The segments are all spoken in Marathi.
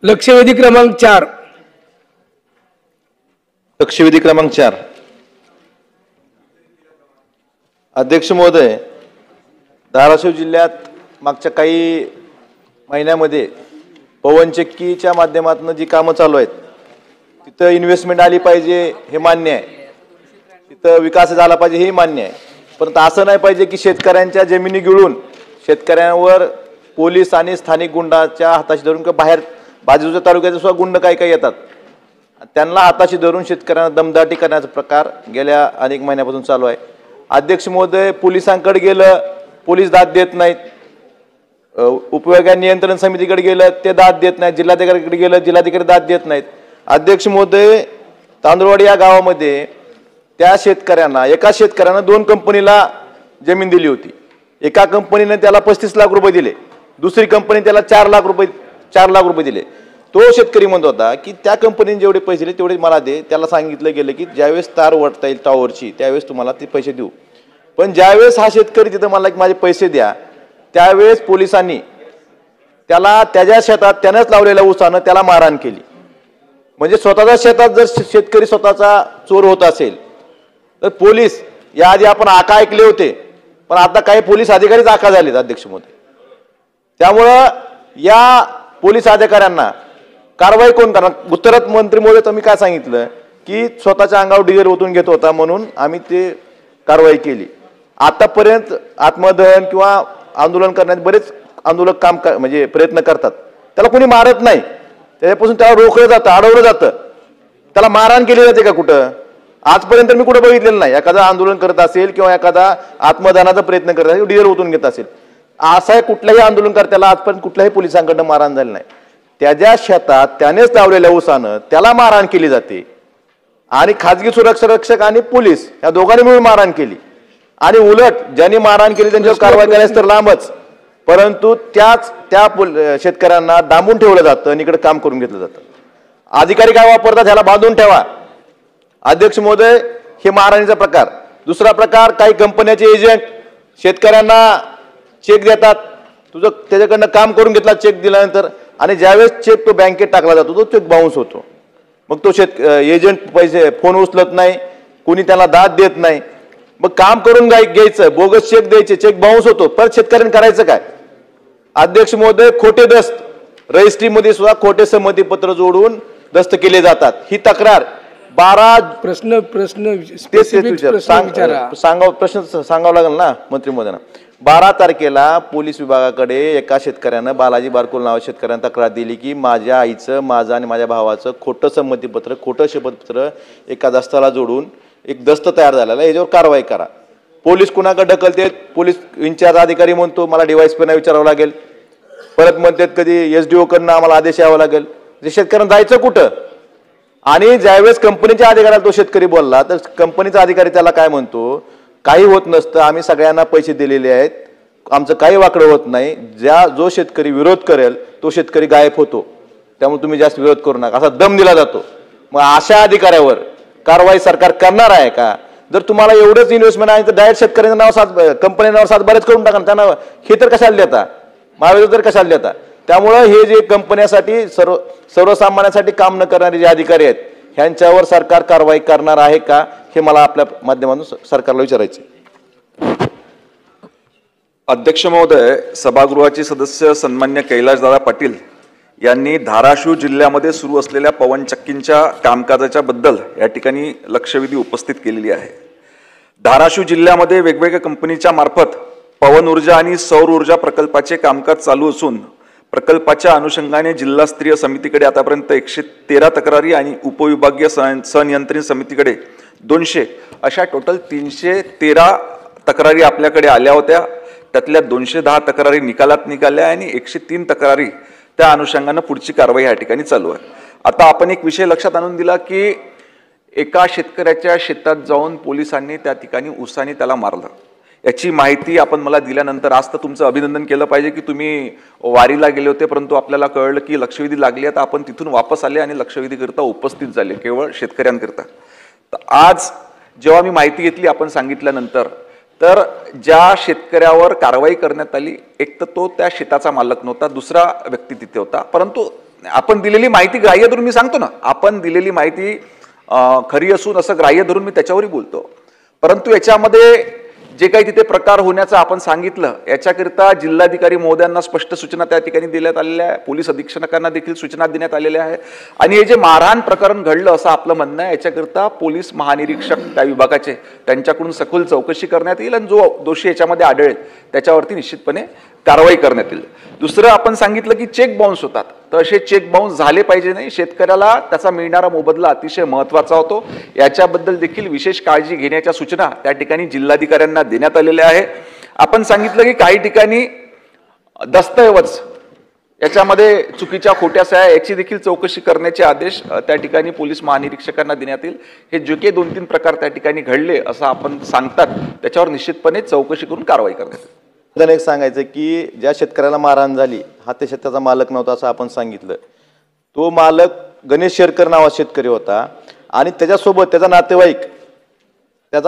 लक्षवेधी क्रमांक 4. लक्षवेधी क्रमांक 4. अध्यक्ष महोदय, धाराशिव जिल्ह्यात मागच्या काही महिन्यामध्ये पवनचक्कीच्या माध्यमातून जी कामं चालू आहेत तिथं इन्व्हेस्टमेंट आली पाहिजे हे मान्य आहे, तिथं विकास झाला पाहिजे हे मान्य आहे, परंतु असं नाही पाहिजे की शेतकऱ्यांच्या जमिनी गिळून शेतकऱ्यांवर पोलीस आणि स्थानिक गुंडाच्या हाताशी धरून किंवा बाहेर बाजूच्या तालुक्याचे सुद्धा गुंड काही येतात, त्यांना हाताशी धरून शेतकऱ्यांना दमदाटी करण्याचा प्रकार गेल्या अनेक महिन्यापासून चालू आहे. अध्यक्ष महोदय, पोलिसांकडे गेलं पोलीस दाद देत नाहीत, उपविभागीय नियंत्रण समितीकडे गेलं ते दाद देत नाहीत, जिल्हाधिकाऱ्याकडे गेलं जिल्हाधिकारी दाद देत नाहीत. अध्यक्ष महोदय, तांदुळवाडी या गावामध्ये त्या शेतकऱ्यांना एका शेतकऱ्यानं 2 कंपनीला जमीन दिली होती. एका कंपनीने त्याला 35 लाख रुपये दिले, दुसरी कंपनी त्याला 4 लाख रुपये दिले. तो शेतकरी म्हणत होता की त्या कंपनीने जेवढे पैसे दिले तेवढे मला दे. त्याला सांगितलं गेलं की ज्यावेळेस तार वटता येईल टॉवरची त्यावेळेस तुम्हाला ते पैसे देऊ. पण ज्यावेळेस हा शेतकरी तिथं मला की माझे पैसे द्या, त्यावेळेस पोलिसांनी त्याला त्याच्या शेतात त्यानंच लावलेल्या ऊसानं त्याला मारहाण केली. म्हणजे स्वतःच्या शेतात जर शेतकरी स्वतःचा चोर होत असेल तर पोलीस, याआधी आपण आका ऐकले होते पण आता काही पोलीस अधिकारीच आका झालेत अध्यक्ष महोदय. त्यामुळं या पोलीस अधिकाऱ्यांना कारवाई कोण करणार? गुजरात मंत्री महोदय तुम्ही काय सांगितलं की स्वतःच्या अंगावर डिझेल ओतून घेत होता म्हणून आम्ही ते कारवाई केली. आतापर्यंत आत्मदहन किंवा आंदोलन करण्यात बरेच आंदोलक म्हणजे प्रयत्न करतात, त्याला कोणी मारत नाही, त्याच्यापासून त्याला रोखलं जातं, अडवलं जातं, त्याला मारहाण केली जाते का कुठं? आजपर्यंत मी कुठं बघितलेलं नाही. एखादा आंदोलन करत असेल किंवा एखादा आत्मदहनाचा प्रयत्न करत असेल, डिझेल ओतून घेत असेल, असा कुठल्याही आंदोलनकर्त्याला आजपर्यंत कुठल्याही पोलिसांकडनं मारहाण झाली नाही. त्याच्या शेतात त्यानेच लावलेल्या ऊसानं त्याला मारहाण केली जाते आणि खाजगी सुरक्षा रक्षक आणि पोलीस या दोघांनी मिळून मारहाण केली. आणि उलट ज्यांनी मारहाण केली त्यांच्यावर कारवाई करायचं तर लांबच, परंतु त्या शेतकऱ्यांना डांबून ठेवलं जातं आणि इकडे काम करून घेतलं जातं. अधिकारी काय वापरतात, ह्याला बांधून ठेवा. अध्यक्ष महोदय, हे मारहाणीचा प्रकार. दुसरा प्रकार, काही कंपन्याचे एजंट शेतकऱ्यांना चेक देतात, तुझं त्याच्याकडनं काम करून घेतला चेक दिल्यानंतर, आणि ज्यावेळेस चेक तो बँकेत टाकला जातो तो चेक बाउन्स होतो. मग तो एजंट पैसे फोन उचलत नाही, कोणी त्याला दाद देत नाही. मग काम करून घ्यायचं, बोगस चेक द्यायचे, चेक बाउन्स होतो, परत शेतकऱ्यांनी करायचं काय? अध्यक्ष महोदय, खोटे दस्त, रजिस्ट्रीमध्ये सुद्धा खोटे संमतीपत्र जोडून दस्त केले जातात. ही तक्रार 12 प्रश्न सांगावं लागेल ना मंत्री महोदयांना. 12 तारखेला पोलीस विभागाकडे एका शेतकऱ्यानं, बालाजी बारकुल नावा शेतकऱ्यानं तक्रार दिली की माझ्या आईचं, माझं आणि माझ्या भावाचं खोटं संमतीपत्र, खोटं शपथपत्र एका दस्ताला जोडून एक दस्त तयार झालेला, याच्यावर कारवाई करा. पोलीस कुणाकडे ढकलते? पोलीस इन्चार्ज अधिकारी म्हणतो मला DYSP विचारावं लागेल, परत म्हणतात कधी SDO कडनं आम्हाला आदेश यावा लागेल. शेतकऱ्यांना जायचं कुठं? आणि ज्यावेळेस कंपनीच्या अधिकाऱ्याला तो शेतकरी बोलला तर कंपनीचा अधिकारी त्याला काय म्हणतो, काही होत नसतं, आम्ही सगळ्यांना पैसे दिलेले आहेत, आमचं काही वाकडं होत नाही, जो शेतकरी विरोध करेल तो शेतकरी गायब होतो, त्यामुळे तुम्ही जास्त विरोध करू नका, असा दम दिला जातो. मग अशा अधिकाऱ्यावर कारवाई सरकार करणार आहे का? जर तुम्हाला एवढंच इन्व्हेस्टमेंट आहे तर डायरेक्ट शेतकऱ्यांचं नाव कंपनी नावावर सातबाऱ्याच करून टाका, त्यांना हे तर कशाला देता, महाविद्यालय तर कशाला देता? त्यामुळं हे जे कंपन्यासाठी सर्वसामान्यांसाठी काम न करणारे जे अधिकारी आहेत ह्यांच्यावर सरकार कारवाई करणार आहे का, हे मला आपल्या माध्यमातून सरकारला विचारायचे. अध्यक्ष महोदय, सभागृहाचे सदस्य सन्मान्य कैलासदादा पाटील यांनी धाराशिव जिल्ह्यामध्ये सुरू असलेल्या पवनचक्कींच्या कामकाजाच्या बद्दल या ठिकाणी लक्षवेधी उपस्थित केलेली आहे. धाराशिव जिल्ह्यामध्ये वेगवेगळ्या कंपनीच्या मार्फत पवन ऊर्जा आणि सौर ऊर्जा प्रकल्पाचे कामकाज चालू असून प्रकल्पाच्या अनुषंगाने जिल्हास्तरीय समितीकडे आतापर्यंत 113 तक्रारी आणि उपविभागीय संनियंत्रण समितीकडे 200 अशा टोटल 313 तक्रारी आपल्याकडे आल्या होत्या. त्यातल्या 210 तक्रारी निकालात निघाल्या आणि 103 तक्रारी त्या अनुषंगाने पुढची कारवाई या ठिकाणी चालू आहे. आता आपण एक विषय लक्षात आणून दिला की एका शेतकऱ्याच्या शेतात जाऊन पोलिसांनी त्या ठिकाणी उसाने त्याला मारलं. याची माहिती आपण मला दिल्यानंतर आज तर तुमचं अभिनंदन केलं पाहिजे की तुम्ही वारीला गेले होते, परंतु आपल्याला कळलं की लक्षवेधी लागली आहे तर आपण तिथून वापस आले आणि लक्षवेधीकरता उपस्थित झाले केवळ शेतकऱ्यांकरता. तर आज जेव्हा मी माहिती घेतली आपण सांगितल्यानंतर, तर ज्या शेतकऱ्यावर कारवाई करण्यात आली एक तर तो त्या शेताचा मालक नव्हता, दुसरा व्यक्ती तिथे होता, परंतु आपण दिलेली माहिती ग्राह्य धरून मी सांगतो ना, आपण दिलेली माहिती खरी असून असं ग्राह्य धरून मी त्याच्यावरही बोलतो. परंतु याच्यामध्ये जे काही तिथे प्रकार होण्याचं आपण सांगितलं, याच्याकरिता जिल्हाधिकारी महोदयांना स्पष्ट सूचना त्या ठिकाणी देण्यात आलेल्या आहे, पोलीस अधीक्षकांना देखील सूचना देण्यात आलेल्या आहे. आणि हे जे मारहाण प्रकरण घडलं असं आपलं म्हणणं आहे, याच्याकरिता पोलीस महानिरीक्षक त्या विभागाचे त्यांच्याकडून सखोल चौकशी करण्यात येईल आणि जो दोषी याच्यामध्ये आढळेल त्याच्यावरती निश्चितपणे कारवाई करण्यात येईल. दुसरं आपण सांगितलं की चेक बाउन्स होतात, तर असे चेक बाउन्स झाले पाहिजे नाही. शेतकऱ्याला त्याचा मिळणारा मोबदला अतिशय महत्त्वाचा होतो. याच्याबद्दल देखील विशेष काळजी घेण्याच्या सूचना त्या ठिकाणी जिल्हाधिकाऱ्यांना देण्यात आलेल्या आहे. आपण सांगितलं की काही ठिकाणी दस्तऐवज याच्यामध्ये चुकीच्या खोट्या सह्या याची देखील चौकशी करण्याचे आदेश त्या ठिकाणी पोलीस महानिरीक्षकांना देण्यात येईल. हे जे काही 2-3 प्रकार त्या ठिकाणी घडले असं आपण सांगतात, त्याच्यावर निश्चितपणे चौकशी करून कारवाई करण्यात येईल. एक सांगायचं की ज्या शेतकऱ्याला मारहाण झाली हा त्या शेताचा मालक नव्हता असं आपण सांगितलं. तो मालक गणेश शेरकर नावाचा शेतकरी होता आणि त्याच्यासोबत त्याचा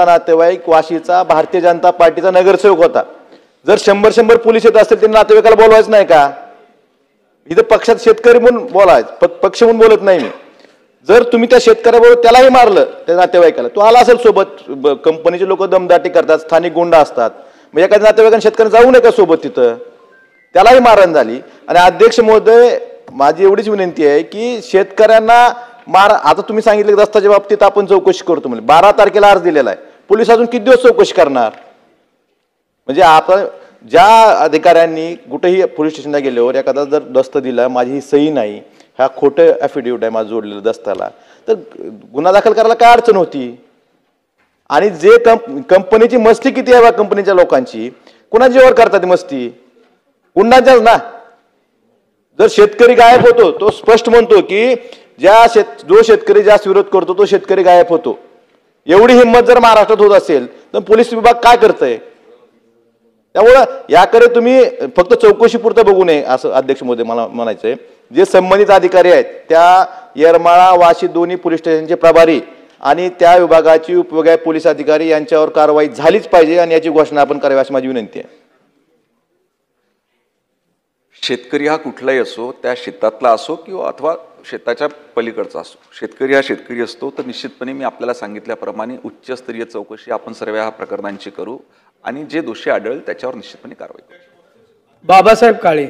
नातेवाईक वाशीचा भारतीय जनता पार्टीचा नगरसेवक होता. जर 100 पोलीस येत असतील त्यांनी नातेवाईकाला बोलवायचं नाही का? इथं पक्षात शेतकरी म्हणून बोलायचं, पक्ष म्हणून बोलत नाही मी. जर तुम्ही त्या शेतकऱ्याबरोबर त्यालाही मारलं, त्या नातेवाईकाला, तो आला असेल सोबत, कंपनीचे लोक दमदाटी करतात, स्थानिक गुंड असतात, मग एखाद्या नातेवाईकांना शेतकऱ्यांना जाऊ नये का सोबत तिथं? त्यालाही मारहाण झाली. आणि अध्यक्ष महोदय, माझी एवढीच विनंती आहे की शेतकऱ्यांना आता तुम्ही सांगितलं की दस्ताच्या बाबतीत आपण चौकशी करतो म्हणजे 12 तारखेला अर्ज दिलेला आहे, पोलीस अजून किती दिवस चौकशी करणार? म्हणजे आपण ज्या अधिकाऱ्यांनी कुठेही पोलीस स्टेशनला गेल्यावर एखादा जर दस्त दिला, माझी ही सही नाही, हा खोटं ॲफिडेव्हिट आहे माझं जोडलेलं दस्ताला, तर गुन्हा दाखल करायला काय अडचण होती? आणि जे कंपनीची मस्ती किती आहे कंपनीच्या लोकांची, कुणा जीवावर करतात मस्ती? गुंडांच्याच ना. जर शेतकरी गायब होतो, तो स्पष्ट म्हणतो की जो शेतकरी जास्त विरोध करतो तो शेतकरी गायब होतो. एवढी हिंमत जर महाराष्ट्रात होत असेल तर पोलीस विभाग काय करतंय? त्यामुळं याकडे तुम्ही फक्त चौकशीपुरतं बघू नये असं अध्यक्ष महोदय मला म्हणायचंय. जे संबंधित अधिकारी आहेत त्या येरमाळा वाशी दोन्ही पोलीस स्टेशनचे प्रभारी आणि त्या विभागाची उपविभागीय पोलीस अधिकारी यांच्यावर कारवाई झालीच पाहिजे आणि याची घोषणा आपण करावी अशी माझी विनंती आहे. शेतकरी हा कुठलाही असो, त्या शेतातला असो किंवा अथवा शेताच्या पलीकडचा असो, शेतकरी हा शेतकरी असतो. तर निश्चितपणे मी आपल्याला सांगितल्याप्रमाणे उच्चस्तरीय चौकशी आपण सर्व ह्या प्रकरणांची करू आणि जे दोषी आढळेल त्याच्यावर निश्चितपणे कारवाई करू. बाबासाहेब काळे.